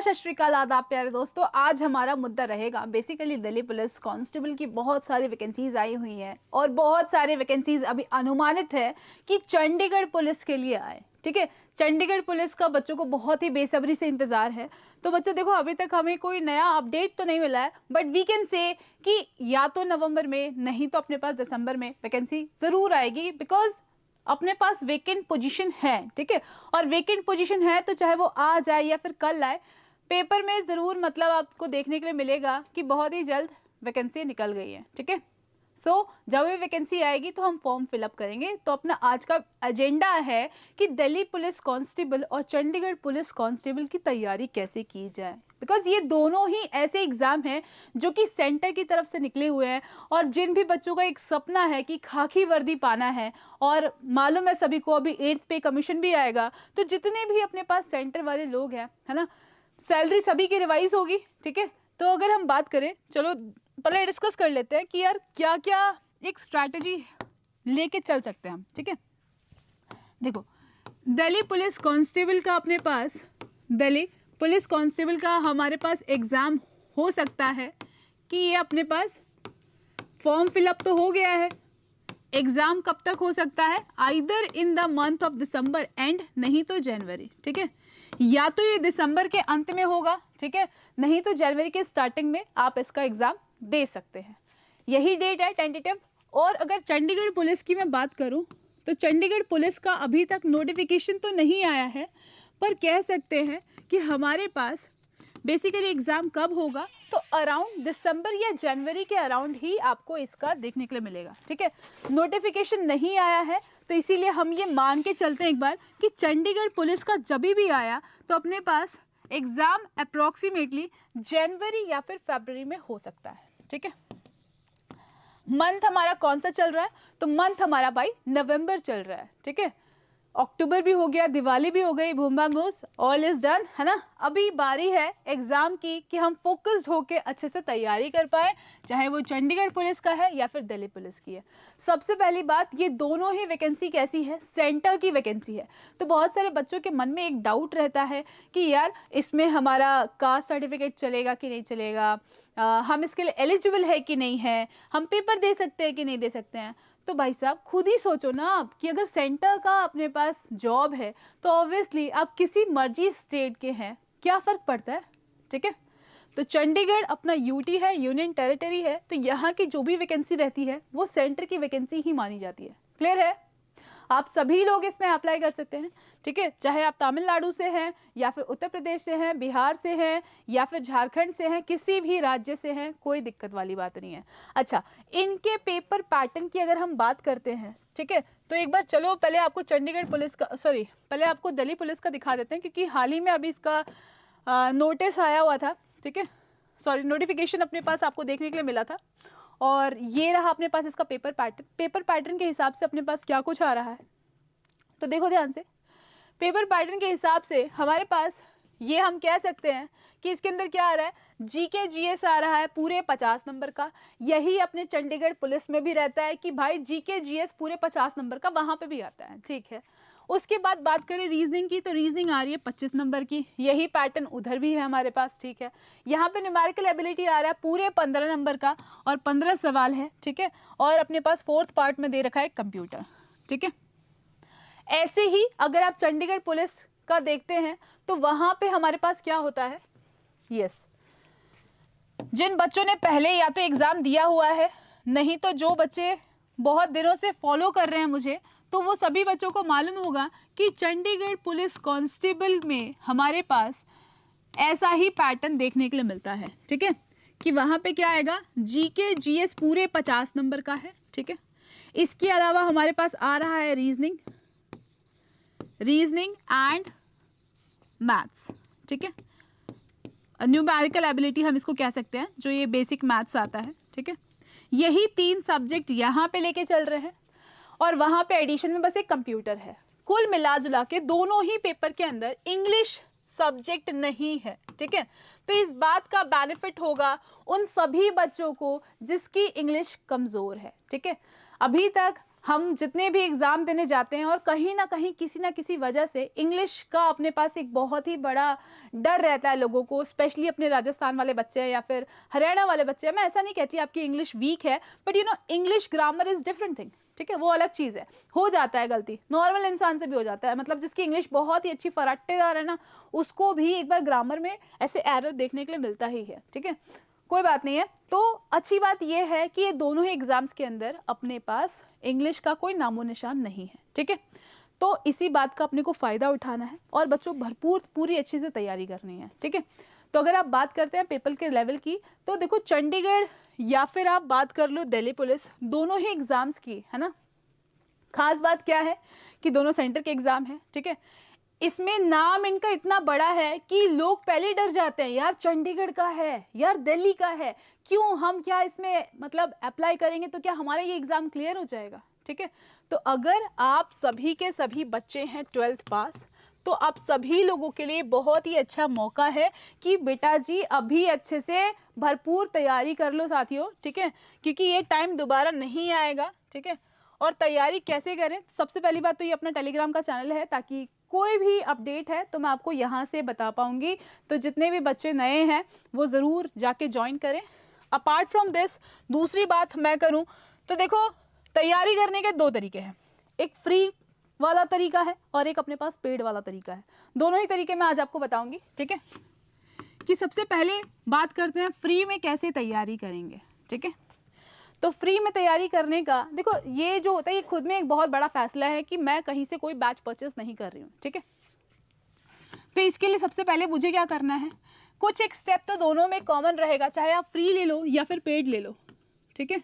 सत श्री अकाल, आदाब प्यारे दोस्तों। आज हमारा मुद्दा रहेगा बेसिकली दिल्ली पुलिस कांस्टेबल की बहुत सारी वैकेंसीज आई हुई हैं और बहुत सारी वैकेंसीज अभी अनुमानित है कि चंडीगढ़ पुलिस के लिए आए। ठीक है, चंडीगढ़ पुलिस का बच्चों को बहुत ही बेसब्री से इंतजार है। तो बच्चों देखो, अभी तक हमें कोई नया अपडेट तो नहीं मिला है, बट वी कैन से कि या तो नवंबर में, नहीं तो अपने पास दिसंबर में वैकेंसी जरूर आएगी, बिकॉज अपने पास वेकेंट पोजीशन है। ठीक है, और वेकेंट पोजीशन है तो चाहे वो आज आए या फिर कल आए, पेपर में जरूर मतलब आपको देखने के लिए मिलेगा कि बहुत ही जल्द वैकेंसी निकल गई है। ठीक है, जब ये वैकेंसी आएगी तो हम फॉर्म फिलअप करेंगे। तो अपना आज का एजेंडा है कि दिल्ली पुलिस कांस्टेबल और चंडीगढ़ पुलिस कांस्टेबल की तैयारी कैसे की जाए, बिकॉज ये दोनों ही ऐसे एग्जाम हैं जो कि सेंटर की तरफ से निकले हुए हैं। और जिन भी बच्चों का एक सपना है कि खाकी वर्दी पाना है, और मालूम है सभी को अभी 8th पे कमीशन भी आएगा, तो जितने भी अपने पास सेंटर वाले लोग हैं, है ना, सैलरी सभी की रिवाइज होगी। ठीक है, तो अगर हम बात करें, चलो पहले डिस्कस कर लेते हैं कि यार क्या क्या एक स्ट्रैटेजी लेके चल सकते हैं हम। ठीक है, देखो, दिल्ली पुलिस कांस्टेबल का अपने पास, दिल्ली पुलिस कांस्टेबल का हमारे पास एग्ज़ाम हो सकता है कि ये अपने पास फॉर्म फिलअप तो हो गया है। एग्ज़ाम कब तक हो सकता है? Either in the month of December and, नहीं तो जनवरी। ठीक है, या तो ये दिसंबर के अंत में होगा, ठीक है, नहीं तो जनवरी के स्टार्टिंग में आप इसका एग्ज़ाम दे सकते हैं। यही डेट है टेंटेटिव। और अगर चंडीगढ़ पुलिस की मैं बात करूं तो चंडीगढ़ पुलिस का अभी तक नोटिफिकेशन तो नहीं आया है, पर कह सकते हैं कि हमारे पास बेसिकली एग्ज़ाम कब होगा तो अराउंड दिसंबर या जनवरी के अराउंड ही आपको इसका देखने के लिए मिलेगा। ठीक है, नोटिफिकेशन नहीं आया है, तो इसीलिए हम ये मान के चलते हैं एक बार कि चंडीगढ़ पुलिस का जब भी आया तो अपने पास एग्ज़ाम अप्रॉक्सीमेटली जनवरी या फिर फरवरी में हो सकता है। ठीक है, मंथ हमारा कौन सा चल रहा है? तो मंथ हमारा भाई नवंबर चल रहा है। ठीक है, अक्टूबर भी हो गया, दिवाली भी हो गई, boom bam bush, all is done, है ना। अभी बारी है एग्जाम की कि हम फोकस्ड होके अच्छे से तैयारी कर पाए, चाहे वो चंडीगढ़ पुलिस का है या फिर दिल्ली पुलिस की है। सबसे पहली बात, ये दोनों ही वैकेंसी कैसी है? सेंटर की वैकेंसी है। तो बहुत सारे बच्चों के मन में एक डाउट रहता है कि यार इसमें हमारा कास्ट सर्टिफिकेट चलेगा कि नहीं चलेगा, हम इसके लिए एलिजिबल है कि नहीं है, हम पेपर दे सकते हैं कि नहीं दे सकते हैं। तो भाई साहब खुद ही सोचो ना आप कि अगर सेंटर का अपने पास जॉब है तो ऑब्वियसली आप किसी मर्जी स्टेट के हैं, क्या फ़र्क पड़ता है। ठीक है, तो चंडीगढ़ अपना यूटी है, यूनियन टेरिटरी है, तो यहाँ की जो भी वैकेंसी रहती है वो सेंटर की वैकेंसी ही मानी जाती है। क्लियर है? आप सभी लोग इसमें अप्लाई कर सकते हैं। ठीक है, चाहे आप तमिलनाडु से हैं या फिर उत्तर प्रदेश से हैं, बिहार से हैं या फिर झारखंड से हैं, किसी भी राज्य से हैं, कोई दिक्कत वाली बात नहीं है। अच्छा, इनके पेपर पैटर्न की अगर हम बात करते हैं, ठीक है, तो एक बार चलो पहले आपको चंडीगढ़ पुलिस का, सॉरी, पहले आपको दिल्ली पुलिस का दिखा देते हैं, क्योंकि हाल ही में अभी इसका नोटिस आया हुआ था। ठीक है, सॉरी, नोटिफिकेशन अपने पास आपको देखने के लिए मिला था। और ये रहा अपने पास इसका पेपर पैटर्न। पेपर पैटर्न के हिसाब से अपने पास क्या कुछ आ रहा है, तो देखो ध्यान से। पेपर पैटर्न के हिसाब से हमारे पास ये हम कह सकते हैं कि इसके अंदर क्या आ रहा है, जीके जीएस आ रहा है पूरे 50 नंबर का। यही अपने चंडीगढ़ पुलिस में भी रहता है कि भाई जीके जीएस पूरे 50 नंबर का, वहाँ पे भी आता है। ठीक है, उसके बाद बात करें रीजनिंग की, तो रीजनिंग आ रही है 25 नंबर की। यही पैटर्न उधर भी है हमारे पास। ठीक है, यहाँ पे न्यूमेरिकल एबिलिटी आ रहा है पूरे 15 नंबर का और 15 सवाल है। ठीक है, और अपने पास 4th पार्ट में दे रखा है कंप्यूटर। ठीक है, ऐसे ही अगर आप चंडीगढ़ पुलिस का देखते हैं तो वहां पे हमारे पास क्या होता है, यस, जिन बच्चों ने पहले या तो एग्जाम दिया हुआ है, नहीं तो जो बच्चे बहुत दिनों से फॉलो कर रहे हैं मुझे, तो वो सभी बच्चों को मालूम होगा कि चंडीगढ़ पुलिस कांस्टेबल में हमारे पास ऐसा ही पैटर्न देखने के लिए मिलता है। ठीक है, कि वहां पे क्या आएगा, जीके जीएस पूरे 50 नंबर का है। ठीक है, इसके अलावा हमारे पास आ रहा है रीजनिंग, रीजनिंग एंड मैथ्स। ठीक है, न्यूमेरिकल एबिलिटी हम इसको कह सकते हैं, जो ये बेसिक मैथ्स आता है। ठीक है, यही 3 सब्जेक्ट यहाँ पे लेके चल रहे हैं और वहाँ पे एडिशन में बस एक कंप्यूटर है। कुल मिला जुला के दोनों ही पेपर के अंदर इंग्लिश सब्जेक्ट नहीं है। ठीक है, तो इस बात का बेनिफिट होगा उन सभी बच्चों को जिसकी इंग्लिश कमज़ोर है। ठीक है, अभी तक हम जितने भी एग्ज़ाम देने जाते हैं और कहीं ना कहीं किसी ना किसी वजह से इंग्लिश का अपने पास एक बहुत ही बड़ा डर रहता है लोगों को, स्पेशली अपने राजस्थान वाले बच्चे हैं या फिर हरियाणा वाले बच्चे हैं। मैं ऐसा नहीं कहती आपकी इंग्लिश वीक है, but English grammar is different thing, ठीक है, वो अलग चीज़ है। हो जाता है गलती, नॉर्मल इंसान से भी हो जाता है, मतलब जिसकी इंग्लिश बहुत ही अच्छी फराटेदार है ना, उसको भी एक बार ग्रामर में ऐसे एरर देखने के लिए मिलता ही है, ठीक है, कोई बात नहीं है। तो अच्छी बात यह है कि ये दोनों ही एग्जाम्स के अंदर अपने पास इंग्लिश का कोई नामो निशान नहीं है, ठीक है। तो इसी बात का अपने को फ़ायदा उठाना है और बच्चों भरपूर पूरी अच्छी से तैयारी करनी है, ठीक है। तो अगर आप बात करते हैं पेपर के लेवल की, तो देखो चंडीगढ़ या फिर आप बात कर लो दिल्ली पुलिस, दोनों ही एग्ज़ाम्स की है ना, खास बात क्या है कि दोनों सेंटर के एग्ज़ाम है, ठीक है। इसमें नाम इनका इतना बड़ा है कि लोग पहले डर जाते हैं, यार चंडीगढ़ का है, यार दिल्ली का है, क्यों हम क्या इसमें मतलब अप्लाई करेंगे तो क्या हमारा ये एग्ज़ाम क्लियर हो जाएगा, ठीक है। तो अगर आप सभी के सभी बच्चे हैं 12th पास, तो आप सभी लोगों के लिए बहुत ही अच्छा मौका है कि बेटा जी अभी अच्छे से भरपूर तैयारी कर लो साथियों, ठीक है, क्योंकि ये टाइम दोबारा नहीं आएगा, ठीक है। और तैयारी कैसे करें, सबसे पहली बात तो ये अपना टेलीग्राम का चैनल है, ताकि कोई भी अपडेट है तो मैं आपको यहाँ से बता पाऊंगी। तो जितने भी बच्चे नए हैं वो ज़रूर जाके ज्वाइन करें। अपार्ट फ्रॉम दिस दूसरी बात मैं करूँ तो देखो, तैयारी करने के दो तरीके हैं, एक फ्री वाला तरीका है और एक अपने पास पेड वाला तरीका है। दोनों ही तरीके मैं आज आपको बताऊंगी, ठीक है। कि सबसे पहले बात करते हैं फ्री में कैसे तैयारी करेंगे, ठीक है। तो फ्री में तैयारी करने का देखो, ये जो होता है ये खुद में एक बहुत बड़ा फैसला है कि मैं कहीं से कोई बैच परचेस नहीं कर रही हूँ, ठीक है। तो इसके लिए सबसे पहले मुझे क्या करना है, कुछ एक स्टेप तो दोनों में कॉमन रहेगा, चाहे आप फ्री ले लो या फिर पेड ले लो, ठीक है।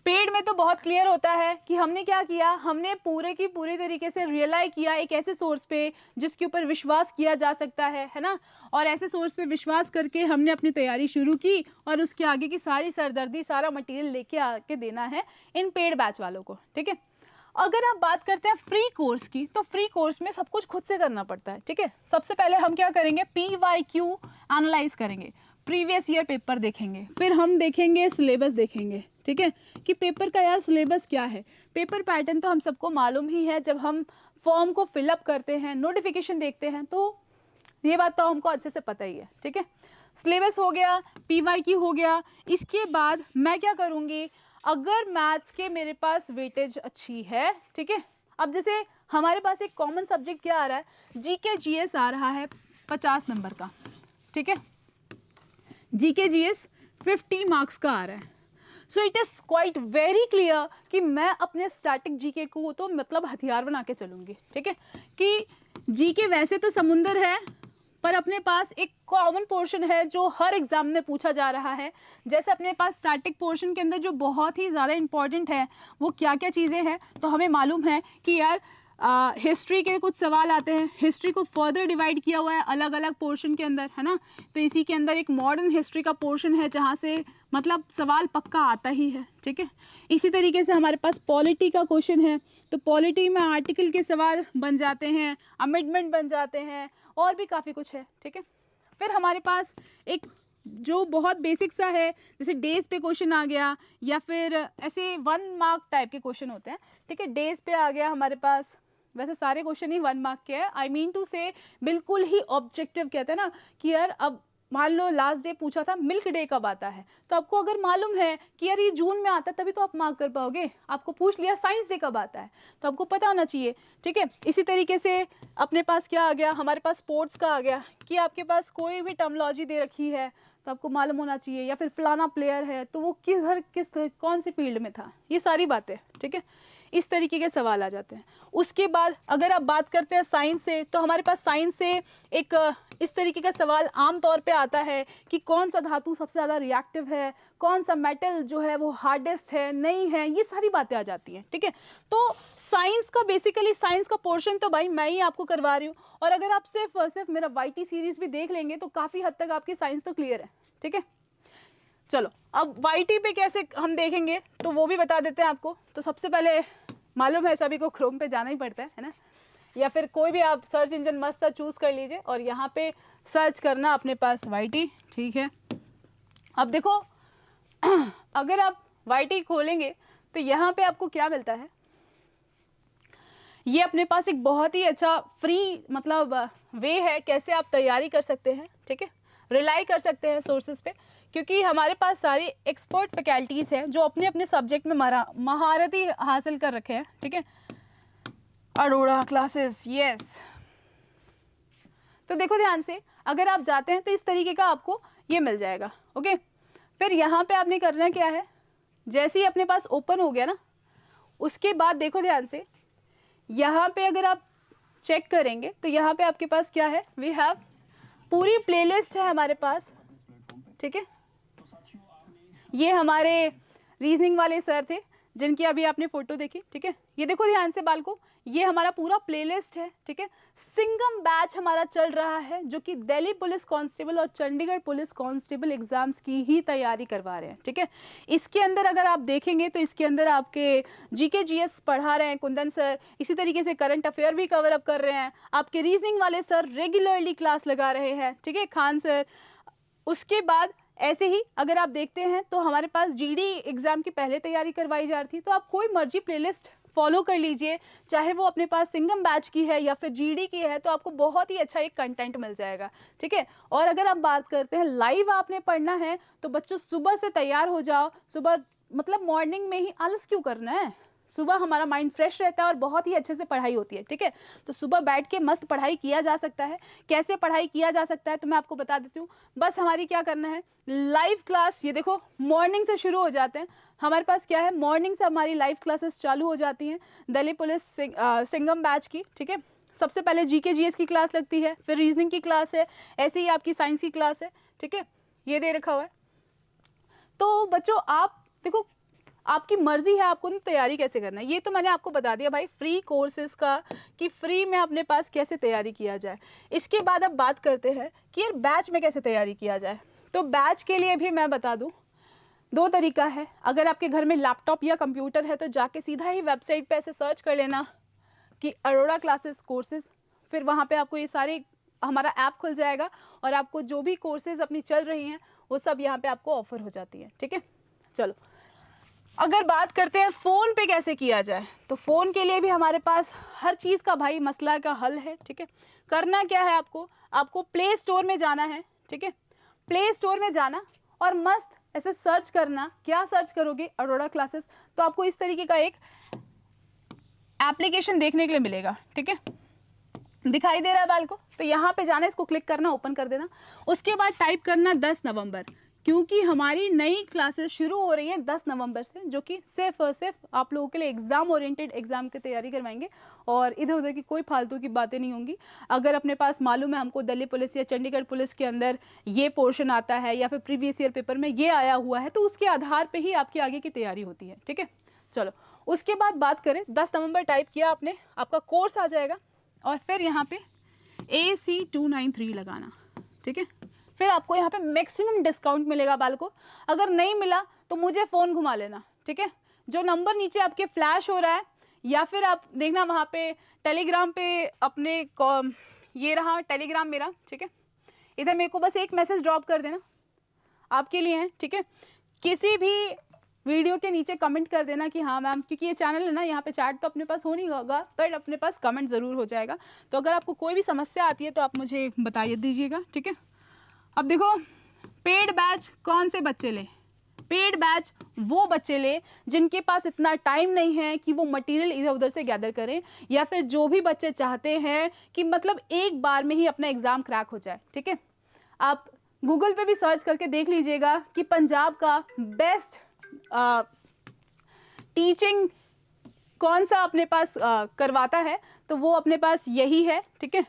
पेड में तो बहुत क्लियर होता है कि हमने क्या किया, हमने पूरे की पूरी तरीके से रियलाई किया एक ऐसे सोर्स पे जिसके ऊपर विश्वास किया जा सकता है ना, और ऐसे सोर्स पे विश्वास करके हमने अपनी तैयारी शुरू की और उसके आगे की सारी सरदर्दी सारा मटेरियल लेके आके देना है इन पेड बैच वालों को, ठीक है। अगर आप बात करते हैं फ्री कोर्स की, तो फ्री कोर्स में सब कुछ खुद से करना पड़ता है, ठीक है। सबसे पहले हम क्या करेंगे, PYQ एनालाइज करेंगे, प्रीवियस ईयर पेपर देखेंगे, फिर हम देखेंगे सिलेबस देखेंगे, ठीक है, कि पेपर का यार सिलेबस क्या है। पेपर पैटर्न तो हम सबको मालूम ही है, जब हम फॉर्म को फिलअप करते हैं, नोटिफिकेशन देखते हैं, तो ये बात तो हमको अच्छे से पता ही है, ठीक है। सिलेबस हो गया, PYQ हो गया। इसके बाद मैं क्या करूँगी, अगर मैथ्स के मेरे पास वेटेज अच्छी है, ठीक है, अब जैसे हमारे पास एक कॉमन सब्जेक्ट क्या आ रहा है, GK GS आ रहा है 50 नंबर का, ठीक है, GK GS 50 मार्क्स का आ रहा है। So it is quite very clear कि मैं अपने स्टैटिक GK को तो मतलब हथियार बना के चलूँगी, ठीक है, कि GK वैसे तो समुंदर है, पर अपने पास एक कॉमन पोर्शन है जो हर एग्जाम में पूछा जा रहा है। जैसे अपने पास स्टैटिक पोर्शन के अंदर जो बहुत ही ज़्यादा इंपॉर्टेंट है वो क्या क्या चीज़ें हैं, तो हमें मालूम है कि यार हिस्ट्री के कुछ सवाल आते हैं, हिस्ट्री को फर्दर डिवाइड किया हुआ है अलग अलग पोर्शन के अंदर, है ना। तो इसी के अंदर एक मॉडर्न हिस्ट्री का पोर्शन है जहाँ से मतलब सवाल पक्का आता ही है, ठीक है। इसी तरीके से हमारे पास पॉलिटी का क्वेश्चन है, तो पॉलिटी में आर्टिकल के सवाल बन जाते हैं, अमेंडमेंट बन जाते हैं, और भी काफ़ी कुछ है, ठीक है। फिर हमारे पास एक जो बहुत बेसिक सा है, जैसे डेज पे क्वेश्चन आ गया, या फिर ऐसे 1 मार्क टाइप के क्वेश्चन होते हैं, ठीक है। डेज पे आ गया हमारे पास, वैसे सारे क्वेश्चन ही 1 मार्क के हैं, आई मीन टू से बिल्कुल ही ऑब्जेक्टिव कहते हैं ना, कि यार अब मान लो लास्ट डे पूछा था मिल्क डे कब आता है, तो आपको अगर मालूम है कि यार ये जून में आता है तभी तो आप मार्क कर पाओगे। आपको पूछ लिया साइंस डे कब आता है, तो आपको पता होना चाहिए, ठीक है। इसी तरीके से अपने पास क्या आ गया, हमारे पास स्पोर्ट्स का आ गया, कि आपके पास कोई भी टर्मिनोलॉजी दे रखी है तो आपको मालूम होना चाहिए, या फिर फलाना प्लेयर है तो वो किस कौन सी फील्ड में था, ये सारी बातें, ठीक है। इस तरीके के सवाल आ जाते हैं। उसके बाद अगर आप बात करते हैं साइंस से, तो हमारे पास साइंस से एक इस तरीके का सवाल आम तौर पे आता है कि कौन सा धातु सबसे ज़्यादा रिएक्टिव है, कौन सा मेटल जो है वो हार्डेस्ट है, नहीं है, ये सारी बातें आ जाती हैं, ठीक है। तो साइंस का बेसिकली साइंस का पोर्शन तो भाई मैं ही आपको करवा रही हूँ, और अगर आप सिर्फ मेरा YT सीरीज़ भी देख लेंगे तो काफ़ी हद तक आपकी साइंस तो क्लियर है, ठीक है। चलो अब YT पे कैसे हम देखेंगे तो वो भी बता देते हैं आपको। तो सबसे पहले मालूम है सभी को क्रोम पे जाना ही पड़ता है ना, या फिर कोई भी आप सर्च इंजन मस्त चूज़ कर लीजिए और यहाँ पे सर्च करना अपने पास YT, ठीक है। अब देखो अगर आप YT खोलेंगे तो यहाँ पे आपको क्या मिलता है, ये अपने पास एक बहुत ही अच्छा फ्री मतलब वे है कैसे आप तैयारी कर सकते हैं, ठीक है, रिलाई कर सकते हैं सोर्सेज पे, क्योंकि हमारे पास सारी एक्सपर्ट फैकल्टीज़ हैं जो अपने अपने सब्जेक्ट में महारत ही हासिल कर रखे हैं, ठीक है। Arora classes, yes. तो देखो ध्यान से, अगर आप जाते हैं तो इस तरीके का आपको ये मिल जाएगा, ओके। फिर यहाँ पे आपने करना क्या है, जैसे ही अपने पास ओपन हो गया ना, उसके बाद देखो ध्यान से, यहाँ पे अगर आप चेक करेंगे तो यहाँ पे आपके पास क्या है, वी हैव पूरी प्लेलिस्ट है हमारे पास, ठीक है। ये हमारे रीजनिंग वाले सर थे जिनकी अभी आपने फोटो देखी, ठीक है। ये देखो ध्यान से बालको, ये हमारा पूरा प्लेलिस्ट है, ठीक है। सिंघम बैच हमारा चल रहा है जो कि दिल्ली पुलिस कांस्टेबल और चंडीगढ़ पुलिस कांस्टेबल एग्जाम्स की ही तैयारी करवा रहे हैं, ठीक है। इसके अंदर अगर आप देखेंगे तो इसके अंदर आपके जीके जीएस पढ़ा रहे हैं कुंदन सर, इसी तरीके से करंट अफेयर भी कवर अप कर रहे हैं, आपके रीजनिंग वाले सर रेगुलरली क्लास लगा रहे हैं, ठीक है, खान सर। उसके बाद ऐसे ही अगर आप देखते हैं तो हमारे पास जीडी एग्जाम की पहले तैयारी करवाई जा रही थी, तो आप कोई मर्जी प्लेलिस्ट फॉलो कर लीजिए, चाहे वो अपने पास सिंघम बैच की है या फिर जीडी की है, तो आपको बहुत ही अच्छा एक कंटेंट मिल जाएगा, ठीक है। और अगर आप बात करते हैं लाइव आपने पढ़ना है तो बच्चों सुबह से तैयार हो जाओ, सुबह मतलब मॉर्निंग में ही, आलस क्यों करना है, सुबह हमारा माइंड फ्रेश रहता है और बहुत ही अच्छे से पढ़ाई होती है, ठीक है। तो सुबह बैठ के मस्त पढ़ाई किया जा सकता है। कैसे पढ़ाई किया जा सकता है तो मैं आपको बता देती हूँ। बस हमारी क्या करना है, लाइव क्लास, ये देखो मॉर्निंग से शुरू हो जाते हैं हमारे पास, क्या है, मॉर्निंग से हमारी लाइव क्लासेस चालू हो जाती हैं दिल्ली पुलिस सिंघम बैच की, ठीक है। सबसे पहले जीके जीएस की क्लास लगती है, फिर रीजनिंग की क्लास है, ऐसे ही आपकी साइंस की क्लास है, ठीक है, ये दे रखा हुआ है। तो बच्चों आप देखो, आपकी मर्जी है आपको तैयारी कैसे करना है, ये तो मैंने आपको बता दिया भाई फ्री कोर्सेज का, कि फ्री में अपने पास कैसे तैयारी किया जाए। इसके बाद अब बात करते हैं कि यार बैच में कैसे तैयारी किया जाए। तो बैच के लिए भी मैं बता दूं, दो तरीका है। अगर आपके घर में लैपटॉप या कंप्यूटर है तो जाके सीधा ही वेबसाइट पे ऐसे सर्च कर लेना कि अरोड़ा क्लासेस कोर्सेज, फिर वहाँ पे आपको ये सारे हमारा ऐप खुल जाएगा और आपको जो भी कोर्सेज अपनी चल रही हैं वो सब यहाँ पे आपको ऑफर हो जाती है, ठीक है। चलो अगर बात करते हैं फ़ोन पे कैसे किया जाए, तो फ़ोन के लिए भी हमारे पास हर चीज़ का भाई मसला का हल है, ठीक है। करना क्या है, आपको प्ले स्टोर में जाना है, ठीक है। प्ले स्टोर में जाना और मस्त ऐसे सर्च करना, क्या सर्च करोगे, अरोड़ा क्लासेस, तो आपको इस तरीके का एक एप्लीकेशन देखने के लिए मिलेगा, ठीक है, दिखाई दे रहा है बाल को। तो यहाँ पे जाना, इसको क्लिक करना, ओपन कर देना। उसके बाद टाइप करना 10 नवंबर, क्योंकि हमारी नई क्लासेस शुरू हो रही हैं 10 नवंबर से, जो कि सिर्फ और सिर्फ आप लोगों के लिए एग्जाम ओरिएंटेड एग्जाम की तैयारी करवाएंगे और इधर उधर की कोई फालतू की बातें नहीं होंगी। अगर अपने पास मालूम है हमको दिल्ली पुलिस या चंडीगढ़ पुलिस के अंदर ये पोर्शन आता है या फिर प्रीवियस ईयर पेपर में ये आया हुआ है, तो उसके आधार पर ही आपकी आगे की तैयारी होती है, ठीक है। चलो उसके बाद बात करें, 10 नवंबर टाइप किया आपने, आपका कोर्स आ जाएगा और फिर यहाँ पे AC293 लगाना, ठीक है। फिर आपको यहाँ पे मैक्सिमम डिस्काउंट मिलेगा बाल को। अगर नहीं मिला तो मुझे फ़ोन घुमा लेना, ठीक है। जो नंबर नीचे आपके फ्लैश हो रहा है या फिर आप देखना वहाँ पे टेलीग्राम पे अपने ये रहा टेलीग्राम मेरा, ठीक है। इधर मेरे को बस एक मैसेज ड्रॉप कर देना, आपके लिए है, ठीक है। किसी भी वीडियो के नीचे कमेंट कर देना कि हाँ मैम, क्योंकि ये चैनल है ना, यहाँ पे चैट तो अपने पास हो नहीं होगा पर अपने पास कमेंट ज़रूर हो जाएगा। तो अगर आपको कोई भी समस्या आती है तो आप मुझे बता दीजिएगा, ठीक है। अब देखो, पेड बैच कौन से बच्चे लें, पेड बैच वो बच्चे लें जिनके पास इतना टाइम नहीं है कि वो मटेरियल इधर उधर से गैदर करें, या फिर जो भी बच्चे चाहते हैं कि मतलब एक बार में ही अपना एग्ज़ाम क्रैक हो जाए, ठीक है। आप गूगल पे भी सर्च करके देख लीजिएगा कि पंजाब का बेस्ट टीचिंग कौन सा अपने पास करवाता है, तो वो अपने पास यही है, ठीक है।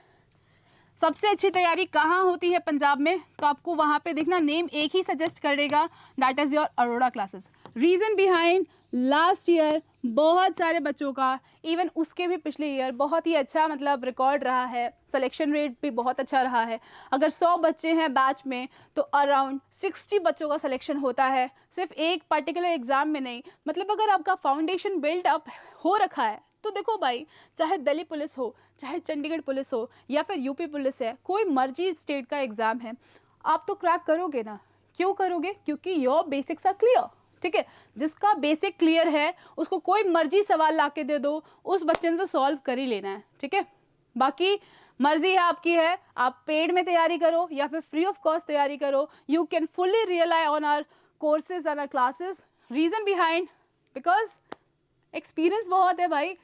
सबसे अच्छी तैयारी कहाँ होती है पंजाब में, तो आपको वहाँ पे देखना नेम एक ही सजेस्ट करेगा, that is your Arora classes. Reason behind, last year बहुत सारे बच्चों का, इवन उसके भी पिछले ईयर बहुत ही अच्छा मतलब रिकॉर्ड रहा है, सिलेक्शन रेट भी बहुत अच्छा रहा है। अगर 100 बच्चे हैं बैच में तो अराउंड 60 बच्चों का सिलेक्शन होता है, सिर्फ एक पर्टिकुलर एग्ज़ाम में नहीं। मतलब अगर आपका फाउंडेशन बिल्ड अप हो रखा है तो देखो भाई, चाहे दिल्ली पुलिस हो, चाहे चंडीगढ़ पुलिस हो या फिर यूपी पुलिस है, कोई मर्जी स्टेट का एग्ज़ाम है, आप तो क्रैक करोगे ना। क्यों करोगे? क्योंकि योर बेसिक्स आर क्लियर, ठीक है। जिसका बेसिक क्लियर है उसको कोई मर्जी सवाल ला के दे दो, उस बच्चे ने तो सॉल्व कर ही लेना है, ठीक है। बाकी मर्जी है आपकी है, आप पेड में तैयारी करो या फिर फ्री ऑफ कॉस्ट तैयारी करो। You can fully rely on our courses and our classes. Reason behind, because experience बहुत है भाई,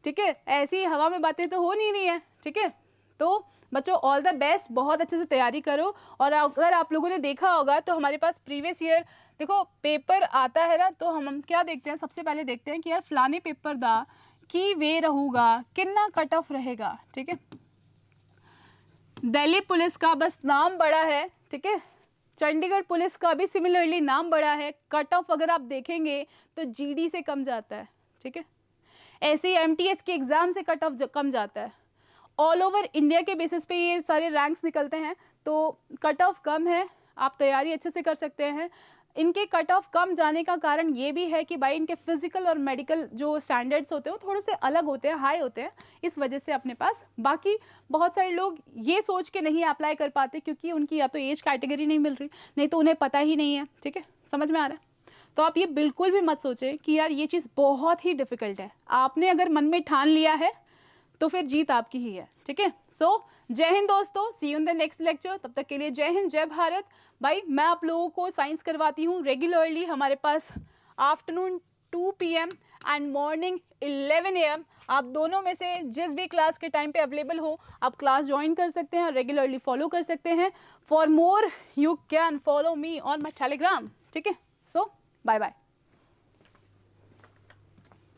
ठीक है। ऐसी हवा में बातें तो हो नहीं रही है, ठीक है। तो बच्चों ऑल द बेस्ट, बहुत अच्छे से तैयारी करो। और अगर आप लोगों ने देखा होगा तो हमारे पास प्रीवियस ईयर देखो पेपर आता है ना, तो हम क्या देखते हैं, सबसे पहले देखते हैं कि यार फलाने पेपर दा की वे रहूगा, कितना कट ऑफ रहेगा, ठीक है। दिल्ली पुलिस का बस नाम बड़ा है, ठीक है। चंडीगढ़ पुलिस का भी सिमिलरली नाम बड़ा है। कट ऑफ अगर आप देखेंगे तो जीडी से कम जाता है, ठीक है। ऐसे ही एमटीएस के एग्जाम से कट ऑफ कम जाता है। ऑल ओवर इंडिया के बेसिस पे ये सारे रैंक्स निकलते हैं, तो कट ऑफ कम है, आप तैयारी अच्छे से कर सकते हैं। इनके कट ऑफ कम जाने का कारण ये भी है कि भाई इनके फिजिकल और मेडिकल जो स्टैंडर्ड्स होते हैं वो थोड़े से अलग होते हैं, हाई होते हैं, इस वजह से अपने पास। बाकी बहुत सारे लोग ये सोच के नहीं अप्लाई कर पाते क्योंकि उनकी या तो एज कैटेगरी नहीं मिल रही, नहीं तो उन्हें पता ही नहीं है, ठीक है। समझ में आ रहा है? तो आप ये बिल्कुल भी मत सोचें कि यार ये चीज़ बहुत ही डिफिकल्ट है। आपने अगर मन में ठान लिया है तो फिर जीत आपकी ही है, ठीक है। सो जय हिंद दोस्तों, see you in the next lecture. तब तक के लिए जय हिंद, जय भारत। भाई मैं आप लोगों को साइंस करवाती हूँ रेगुलरली, हमारे पास afternoon 2 PM and morning 11 AM। आप दोनों में से जिस भी क्लास के टाइम पे अवेलेबल हो आप क्लास ज्वाइन कर सकते हैं और रेगुलरली फॉलो कर सकते हैं। For more you can follow me on my Telegram, ठीक है। सो बाय बाय।